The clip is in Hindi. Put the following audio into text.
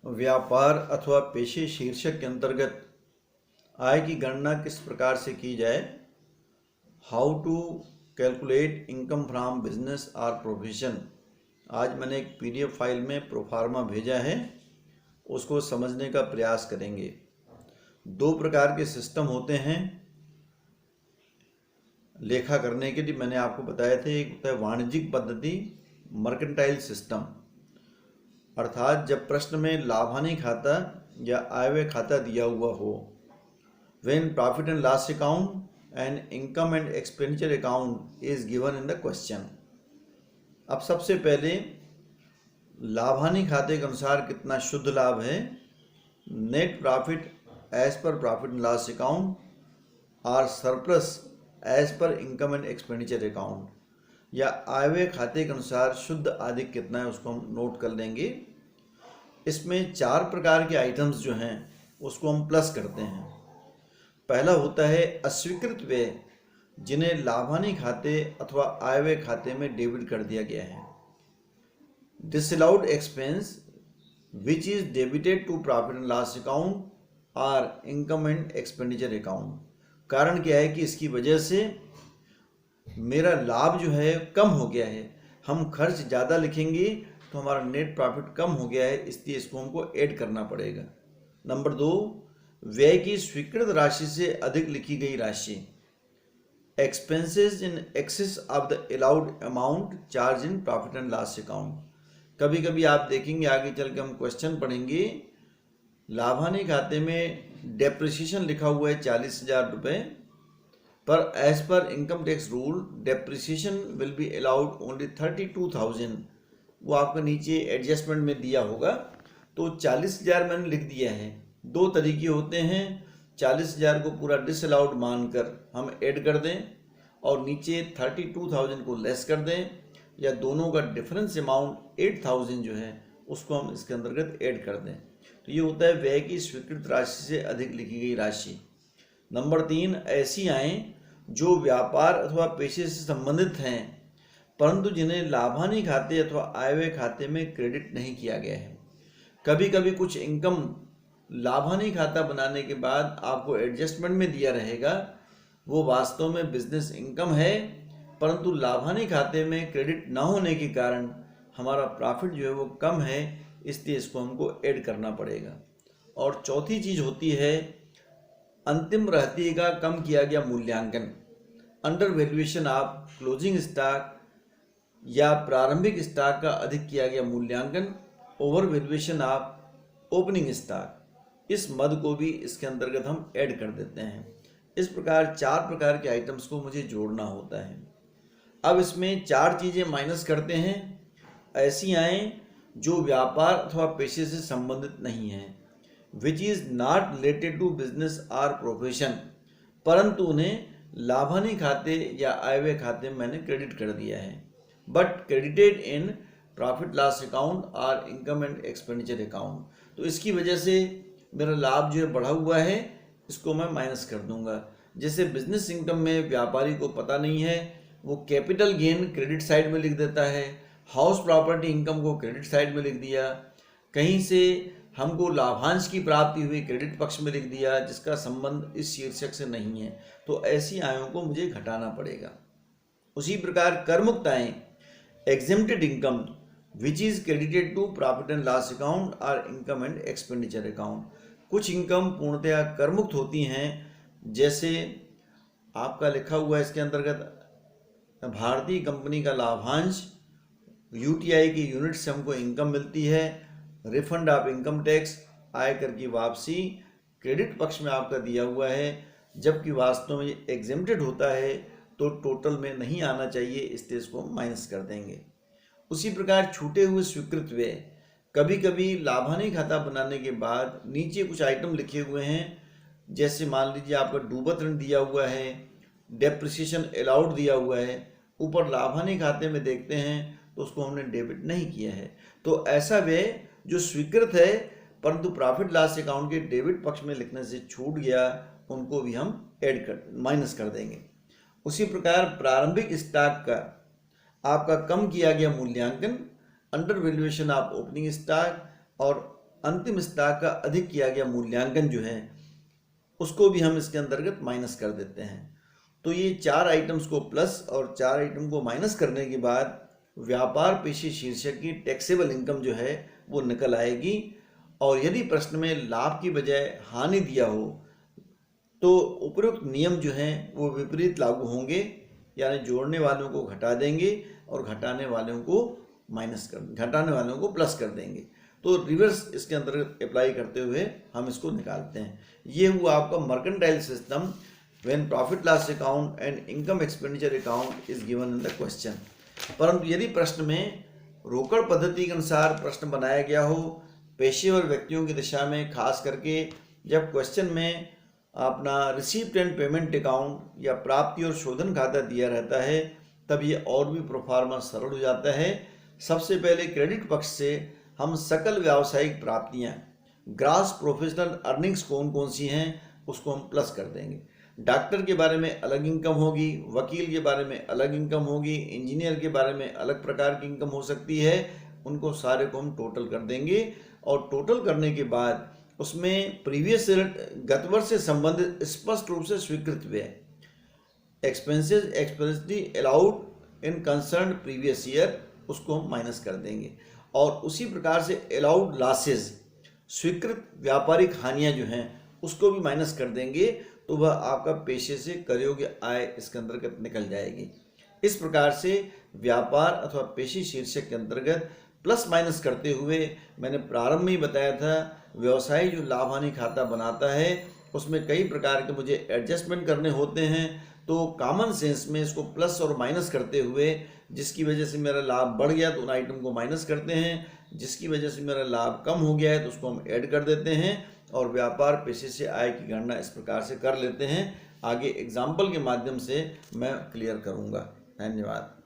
व्यापार अथवा पेशे शीर्षक के अंतर्गत आय की गणना किस प्रकार से की जाए, how to calculate income from business और प्रोफेशन। आज मैंने एक पीडीएफ फाइल में प्रोफार्मा भेजा है, उसको समझने का प्रयास करेंगे। दो प्रकार के सिस्टम होते हैं लेखा करने के लिए, मैंने आपको बताए थे। एक होता है वाणिज्यिक पद्धति, मर्केंटाइल सिस्टम, अर्थात जब प्रश्न में लाभानी खाता या आयव्यय खाता दिया हुआ हो, when profit and loss account and income and expenditure account is given in the question. अब सबसे पहले लाभानी खाते के अनुसार कितना शुद्ध लाभ है, net profit as per profit and loss account और surplus as per income and expenditure account, या आयव्यय खाते के अनुसार शुद्ध आदिक कितना है उसको हम नोट कर लेंगे। इसमें चार प्रकार के आइटम्स जो हैं उसको हम प्लस करते हैं। पहला होता है अस्वीकृत व्यय, जिन्हें लाभानी खाते अथवा आयव्यय खाते में डेबिट कर दिया गया है। Disallowed expense which is debited to profit and loss account और इनकम एंड एक्सपेंडिचर अकाउंट। कारण क्या है कि इसकी वजह से मेरा लाभ जो है कम हो गया है, हम खर्च ज़्यादा लिखेंगे तो हमारा नेट प्रॉफिट कम हो गया है, इसलिए इसको हमको ऐड करना पड़ेगा। नंबर दो, व्यय की स्वीकृत राशि से अधिक लिखी गई राशि, expenses in excess of the allowed amount charge in profit and loss account. कभी कभी आप देखेंगे, आगे चल के हम क्वेश्चन पढ़ेंगे, लाभानी खाते में डेप्रिसिएशन लिखा हुआ है 40,000 रुपये, पर as per income tax rule depreciation will be allowed only 32,000। वो आपका नीचे एडजस्टमेंट में दिया होगा, तो 40,000 मैंने लिख दिया है। दो तरीके होते हैं, 40,000 को पूरा डिसअलाउड मानकर हम ऐड कर दें और नीचे 32,000 को लेस कर दें, या दोनों का डिफरेंस अमाउंट 8,000 जो है उसको हम इसके अंतर्गत ऐड कर दें। तो ये होता है व्यय की स्वीकृत राशि से अधिक लिखी गई राशि। नंबर तीन, ऐसी आय जो व्यापार अथवा पेशे से संबंधित हैं परंतु जिन्हें लाभानी खाते अथवा आयव्यय खाते में क्रेडिट नहीं किया गया है। कभी कभी कुछ इनकम लाभानी खाता बनाने के बाद आपको एडजस्टमेंट में दिया रहेगा, वो वास्तव में बिजनेस इनकम है परंतु लाभानी खाते में क्रेडिट ना होने के कारण हमारा प्रॉफिट जो है वो कम है, इसलिए इसको हमको ऐड करना पड़ेगा। और चौथी चीज़ होती है अंतिम रहती का कम किया गया मूल्यांकन, under valuation of closing stock या प्रारंभिक स्टॉक का अधिक किया गया मूल्यांकन, over valuation of opening stock. इस मद को भी इसके अंतर्गत हम ऐड कर देते हैं। इस प्रकार चार प्रकार के आइटम्स को मुझे जोड़ना होता है। अब इसमें चार चीज़ें माइनस करते हैं। ऐसी आय जो व्यापार अथवा पेशे से संबंधित नहीं है, which is not related to business और प्रोफेशन, परंतु उन्हें लाभानी खाते या आयव्यय खाते में मैंने क्रेडिट कर दिया है, but credited in profit loss account और इनकम एंड एक्सपेंडिचर अकाउंट। तो इसकी वजह से मेरा लाभ जो है बढ़ा हुआ है, इसको मैं माइनस कर दूंगा। जैसे बिजनेस इनकम में व्यापारी को पता नहीं है, वो कैपिटल गेन क्रेडिट साइड में लिख देता है, हाउस प्रॉपर्टी इनकम को क्रेडिट साइड में लिख दिया, कहीं से हमको लाभांश की प्राप्ति हुई क्रेडिट पक्ष में लिख दिया जिसका संबंध इस शीर्षक से नहीं है, तो ऐसी आयों को मुझे घटाना पड़ेगा। उसी प्रकार कर मुक्त आय, exempted income which is credited to profit and loss account और इनकम एंड एक्सपेंडिचर अकाउंट। कुछ इनकम पूर्णतया कर मुक्त होती हैं, जैसे आपका लिखा हुआ है इसके अंतर्गत भारतीय कंपनी का लाभांश, यूटीआई की यूनिट से हमको इनकम मिलती है, रिफंड ऑफ इनकम टैक्स, आयकर की वापसी क्रेडिट पक्ष में आपका दिया हुआ है, जबकि वास्तव में ये एग्जेम्प्टेड होता है तो टोटल में नहीं आना चाहिए, इसलिए इसको माइनस कर देंगे। उसी प्रकार छूटे हुए स्वीकृत व्यय, कभी कभी लाभानी खाता बनाने के बाद नीचे कुछ आइटम लिखे हुए हैं, जैसे मान लीजिए आपका डूबत ऋण दिया हुआ है, डेप्रिसिएशन अलाउड दिया हुआ है, ऊपर लाभानी खाते में देखते हैं तो उसको हमने डेबिट नहीं किया है। तो ऐसा व्यय जो स्वीकृत है परंतु प्रॉफिट लॉस अकाउंट के डेबिट पक्ष में लिखने से छूट गया, उनको भी हम माइनस कर देंगे। उसी प्रकार प्रारंभिक स्टॉक का आपका कम किया गया मूल्यांकन, under valuation of opening stock और अंतिम स्टॉक का अधिक किया गया मूल्यांकन जो है उसको भी हम इसके अंतर्गत माइनस कर देते हैं। तो ये 4 आइटम्स को प्लस और 4 आइटम को माइनस करने के बाद व्यापार पेशी शीर्षक की टैक्सेबल इनकम जो है वो निकल आएगी। और यदि प्रश्न में लाभ की बजाय हानि दिया हो तो उपरोक्त नियम जो हैं वो विपरीत लागू होंगे, यानी जोड़ने वालों को घटा देंगे और घटाने वालों को प्लस कर देंगे। तो रिवर्स इसके अंतर्गत अप्लाई करते हुए हम इसको निकालते हैं। ये हुआ आपका mercantile system when profit loss account and income expenditure account is given in the question. परंतु यदि प्रश्न में रोकड़ पद्धति के अनुसार प्रश्न बनाया गया हो पेशेवर व्यक्तियों की दिशा में, खास करके जब क्वेश्चन में अपना रिसीप्ट एंड पेमेंट अकाउंट या प्राप्ति और शोधन खाता दिया रहता है, तब ये और भी प्रोफार्मा सरल हो जाता है। सबसे पहले क्रेडिट पक्ष से हम सकल व्यावसायिक प्राप्तियां, ग्रॉस प्रोफेशनल अर्निंग्स कौन कौन सी हैं उसको हम प्लस कर देंगे। डॉक्टर के बारे में अलग इनकम होगी, वकील के बारे में अलग इनकम होगी, इंजीनियर के बारे में अलग प्रकार की इनकम हो सकती है, उनको सारे को हम टोटल कर देंगे। और टोटल करने के बाद उसमें प्रीवियस गत वर्ष से संबंधित स्पष्ट रूप से स्वीकृत व्यय, एक्सपेंसेस एक्सपेंसिटी allowed in concern previous year, उसको हम माइनस कर देंगे। और उसी प्रकार से अलाउड लॉसेज, स्वीकृत व्यापारिक हानियां जो हैं उसको भी माइनस कर देंगे। तो वह आपका पेशे से कर योग्य आय इसके अंतर्गत निकल जाएगी। इस प्रकार से व्यापार अथवा पेशी शीर्षक के अंतर्गत प्लस माइनस करते हुए मैंने प्रारंभ में ही बताया था, व्यवसाय जो लाभ हानि खाता बनाता है उसमें कई प्रकार के मुझे एडजस्टमेंट करने होते हैं। तो कॉमन सेंस में इसको प्लस और माइनस करते हुए, जिसकी वजह से मेरा लाभ बढ़ गया तो उन आइटम को माइनस करते हैं, जिसकी वजह से मेरा लाभ कम हो गया है तो उसको हम ऐड कर देते हैं और व्यापार पेशे से आय की गणना इस प्रकार से कर लेते हैं। आगे एग्जाम्पल के माध्यम से मैं क्लियर करूँगा। धन्यवाद।